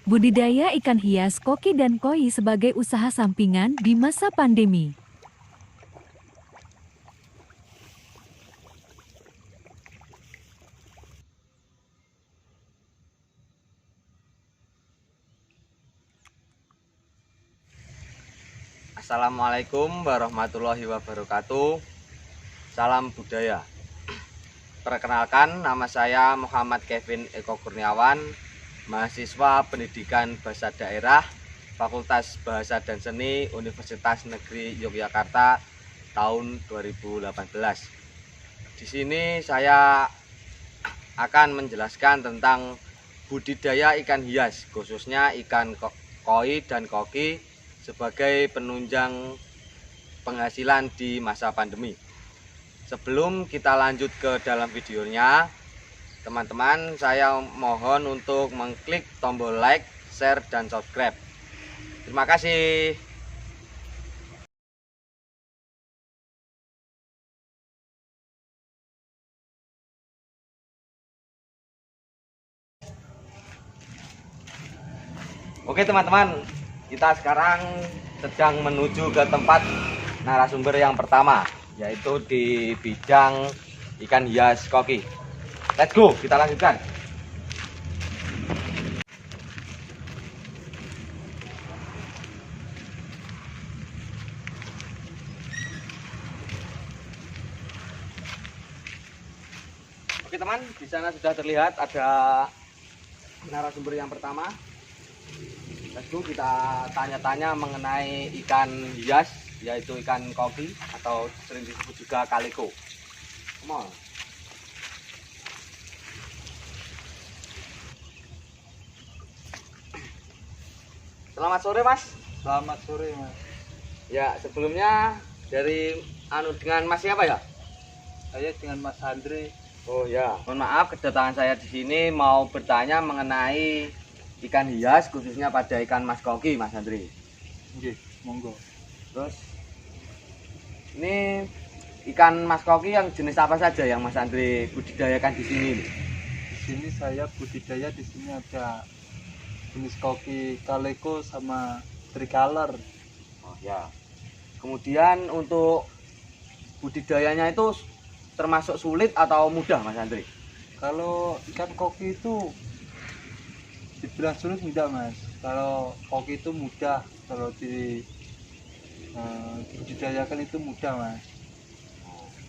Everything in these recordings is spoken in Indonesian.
Budidaya ikan hias koki dan koi sebagai usaha sampingan di masa pandemi. Assalamualaikum warahmatullahi wabarakatuh. Salam budaya. Perkenalkan, nama saya Muhammad Kevin Eko Kurniawan, mahasiswa Pendidikan Bahasa Daerah, Fakultas Bahasa dan Seni Universitas Negeri Yogyakarta tahun 2018. Di sini saya akan menjelaskan tentang budidaya ikan hias, khususnya ikan koi dan koki sebagai penunjang penghasilan di masa pandemi. Sebelum kita lanjut ke dalam videonya, teman-teman, saya mohon untuk mengklik tombol like, share, dan subscribe. Terima kasih. Oke teman-teman, kita sekarang sedang menuju ke tempat narasumber yang pertama, yaitu di bidang ikan hias koki. Let's go, kita lanjutkan. Oke teman, di sana sudah terlihat ada narasumber yang pertama. Let's go, kita tanya-tanya mengenai ikan hias, yaitu ikan koki atau sering disebut juga kaliko. Come on. Selamat sore Mas. Selamat sore Mas. Ya, sebelumnya dari dengan Mas siapa ya? Saya dengan Mas Andre. Oh ya, mohon maaf kedatangan saya di sini mau bertanya mengenai ikan hias, khususnya pada ikan mas koki, Mas Andre. Oke, monggo. Terus ini ikan mas koki yang jenis apa saja yang Mas Andre budidayakan di sini? Di sini saya budidaya, di sini ada jenis koki kaliko sama tricolor. Oh ya. Kemudian untuk budidayanya itu termasuk sulit atau mudah, Mas Andre? Kalau ikan koki itu dibilang sulit enggak Mas. Kalau koki itu mudah, kalau dibudidayakan itu mudah Mas.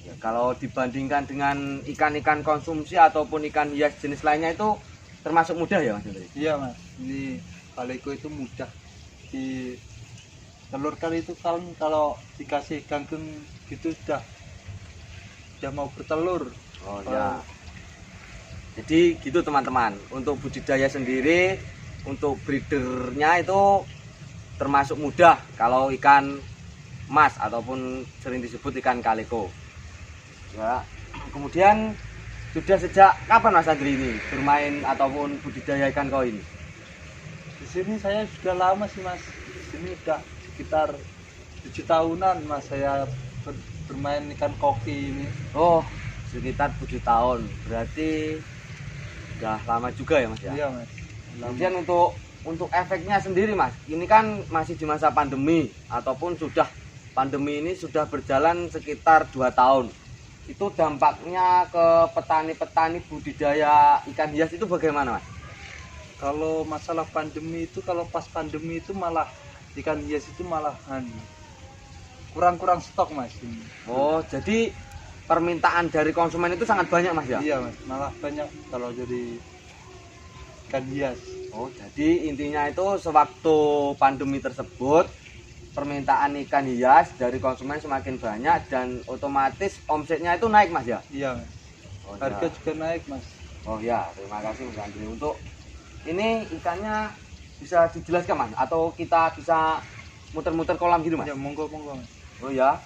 Ya, kalau dibandingkan dengan ikan-ikan konsumsi ataupun ikan hias jenis lainnya itu termasuk mudah ya, Mas Andre? Iya Mas, ini kaliko itu mudah ditelurkan. Itu kalau dikasih ganggang gitu sudah mau bertelur. Oh ya. Jadi gitu teman-teman, untuk budidaya sendiri, untuk breedernya itu termasuk mudah kalau ikan mas ataupun sering disebut ikan kaliko. Ya. Kemudian sudah sejak kapan Mas Andri ini bermain ataupun budidaya ikan koi ini? Di sini saya sudah lama sih Mas. Di sini sudah sekitar 7 tahunan Mas saya bermain ikan koki ini. Oh, sekitar 7 tahun. Berarti udah lama juga ya Mas ya? Iya Mas. Kemudian untuk efeknya sendiri Mas, ini kan masih di masa pandemi ataupun sudah pandemi ini sudah berjalan sekitar 2 tahun. Itu dampaknya ke petani-petani budidaya ikan hias itu bagaimana Mas? Kalau masalah pandemi itu, kalau pas pandemi itu malah ikan hias itu malahan kurang stok Mas ini. Oh, jadi permintaan dari konsumen itu sangat banyak Mas ya? Iya Mas, malah banyak kalau jadi ikan hias. Oh, jadi intinya itu sewaktu pandemi tersebut permintaan ikan hias dari konsumen semakin banyak dan otomatis omsetnya itu naik Mas ya? Iya Mas. Oh, Harga ya. juga naik Mas. Oh ya, terima kasih Mas Andri. Untuk ini ikannya bisa dijelaskan Mas atau kita bisa muter-muter kolam gitu Mas? Ya monggo Mas. Oh ya.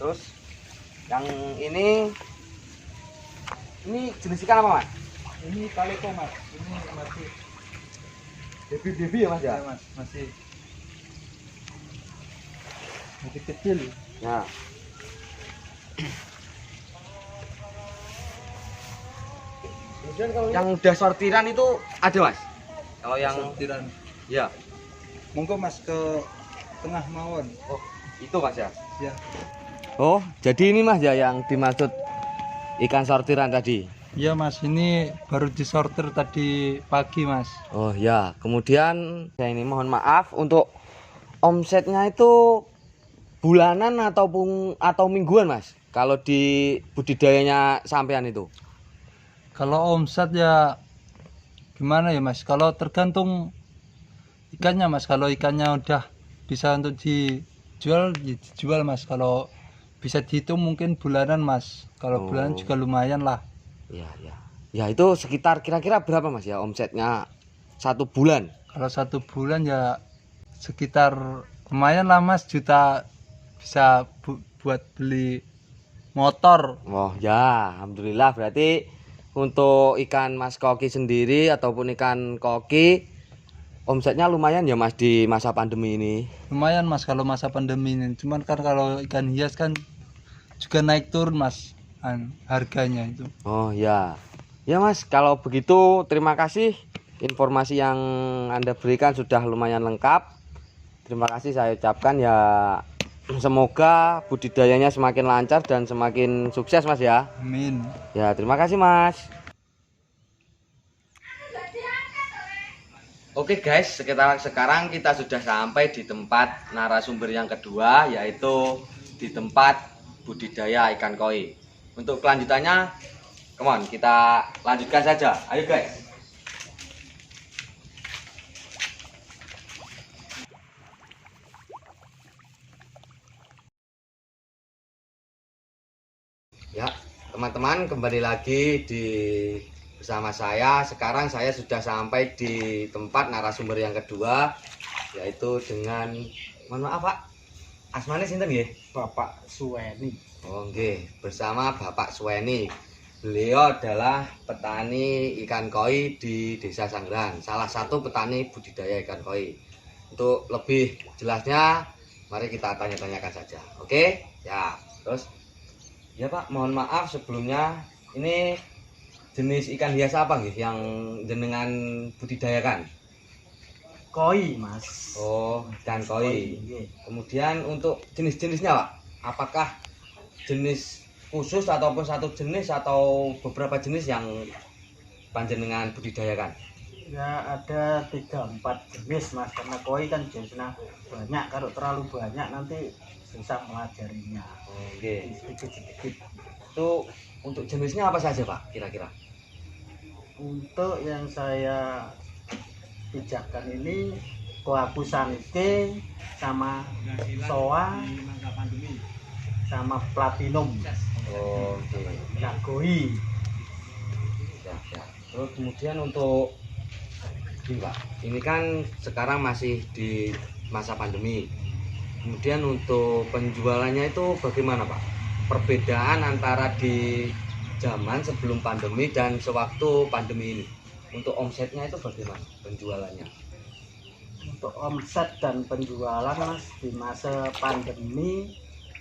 Terus yang ini jenis ikan apa Mas? Ini kaliko Mas. Ini masih Baby ya Mas ya? ya Mas, masih kecil. Ya. Yang udah sortiran itu ada Mas? Kalau yang sortiran. ya. Monggo Mas ke tengah mawon. Oh, itu Mas ya. Ya. Oh, jadi ini Mas ya yang dimaksud ikan sortiran tadi. Iya Mas, ini baru disortir tadi pagi Mas. Oh ya, kemudian saya ini mohon maaf untuk omsetnya itu bulanan atau mingguan Mas? Kalau di budidayanya sampean itu? Kalau omset ya gimana ya Mas? Kalau tergantung ikannya Mas. Kalau ikannya udah bisa untuk dijual, ya dijual Mas. Kalau bisa dihitung mungkin bulanan Mas. Kalau bulanan juga lumayan lah. Iya, iya. Ya itu sekitar kira-kira berapa Mas ya omsetnya 1 bulan? Kalau 1 bulan ya sekitar lumayan lah Mas, juta bisa buat beli motor. Oh ya, alhamdulillah berarti untuk ikan Mas Koki sendiri ataupun ikan koki omsetnya lumayan ya Mas di masa pandemi ini. Lumayan Mas kalau masa pandemi ini. Cuman kan kalau ikan hias kan juga naik turun Mas harganya itu. Oh ya. Ya Mas, kalau begitu terima kasih informasi yang Anda berikan sudah lumayan lengkap. Terima kasih saya ucapkan ya. Semoga budidayanya semakin lancar dan semakin sukses Mas ya. Amin. Ya, terima kasih Mas. Oke guys, sekarang kita sudah sampai di tempat narasumber yang kedua, yaitu di tempat budidaya ikan koi. Untuk kelanjutannya, come on, kita lanjutkan saja. Ayo guys. Ya, teman-teman, kembali lagi bersama saya. Sekarang saya sudah sampai di tempat narasumber yang kedua, yaitu dengan, mohon maaf Pak, asmane sinten nggih? Bapak Suweni. Oh nggih, bersama Bapak Suweni. Beliau adalah petani ikan koi di Desa Sanggrahan, salah satu petani budidaya ikan koi. Untuk lebih jelasnya, mari kita tanya-tanyakan saja. Oke? Ya, terus ya Pak, mohon maaf sebelumnya, ini jenis ikan hias apa nih yang jenengan budidayakan? Koi, Mas. Oh, ikan koi. Nggih. Kemudian untuk jenis-jenisnya Pak, apakah jenis khusus ataupun satu jenis atau beberapa jenis yang panjenengan budidayakan? Ya ada 3-4 jenis Mas, karena koi kan jenisnya banyak. Kalau terlalu banyak nanti susah melajarinya. Oke. Sedikit-sedikit. Itu untuk jenisnya apa saja Pak kira-kira? Untuk yang saya pijakan ini Koaku Sanke sama Soa sama Platinum. Oh, oke. Nagoi. Ya, ya. Terus kemudian untuk ini Pak, ini kan sekarang masih di masa pandemi. Kemudian untuk penjualannya itu bagaimana Pak? Perbedaan antara di zaman sebelum pandemi dan sewaktu pandemi ini. Untuk omsetnya itu bagaimana penjualannya? Untuk omset dan penjualan Mas di masa pandemi,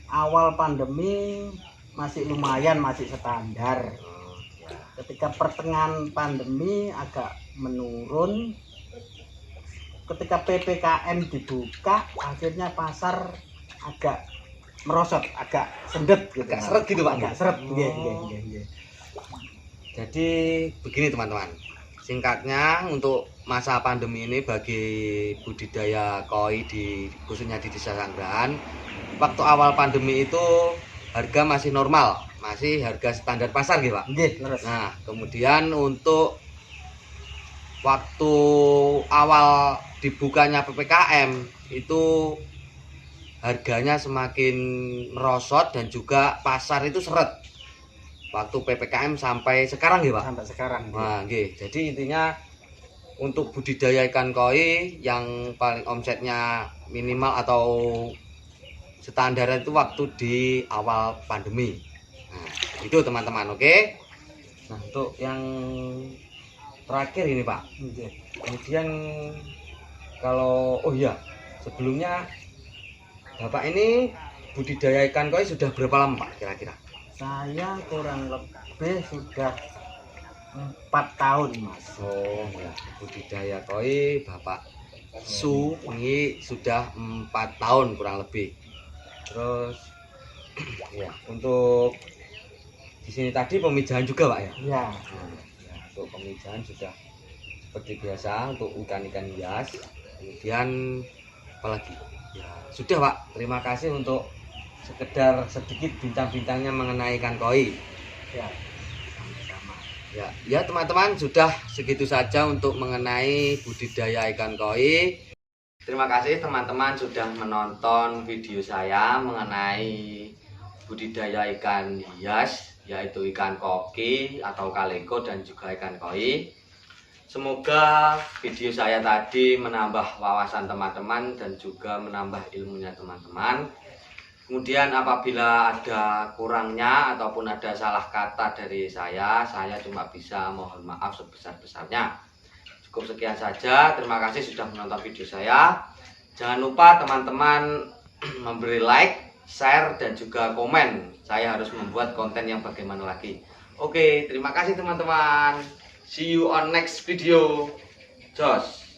awal pandemi masih lumayan, masih standar. Oh, ya. Ketika pertengahan pandemi agak menurun, ketika PPKM dibuka akhirnya pasar agak merosot, agak sendet gitu. Agak seret gitu Pak? Agak seret. Oh. Nggih. Jadi begini teman-teman, singkatnya untuk masa pandemi ini bagi budidaya koi khususnya di Desa Sanggrahan, waktu awal pandemi itu harga masih normal, masih harga standar pasar gitu Pak. Nggih, leres. Nah kemudian untuk waktu awal dibukanya PPKM itu harganya semakin merosot dan juga pasar itu seret waktu PPKM sampai sekarang ya Pak? Sampai sekarang. Nah, nggih. Jadi intinya untuk budidaya ikan koi yang paling omsetnya minimal atau standar itu waktu di awal pandemi. Nah, itu teman-teman, oke? Nah, untuk yang terakhir ini Pak. Nggih. Kemudian kalau oh iya, sebelumnya Bapak ini budidaya ikan koi sudah berapa lama Pak kira-kira? Saya kurang lebih sudah 4 tahun Mas. Oh ya, budidaya koi Bapak Su ini sudah 4 tahun kurang lebih. Terus ya untuk di sini tadi pemijahan juga Pak ya. Ya, Ya, untuk pemijahan sudah seperti biasa untuk ikan-ikan hias. Kemudian apalagi? Ya sudah Pak. Terima kasih untuk sekedar sedikit bincang-bincangnya mengenai ikan koi. ya. Sama-sama. Ya teman-teman, sudah segitu saja untuk mengenai budidaya ikan koi. Terima kasih teman-teman sudah menonton video saya mengenai budidaya ikan hias, yaitu ikan koki atau kaleko dan juga ikan koi. Semoga video saya tadi menambah wawasan teman-teman dan juga menambah ilmunya teman-teman. Kemudian apabila ada kurangnya ataupun ada salah kata dari saya cuma bisa mohon maaf sebesar-besarnya. Cukup sekian saja, terima kasih sudah menonton video saya. Jangan lupa teman-teman memberi like, share, dan juga komen. Saya harus membuat konten yang bagaimana lagi. Oke, terima kasih teman-teman. See you on next video. Jos.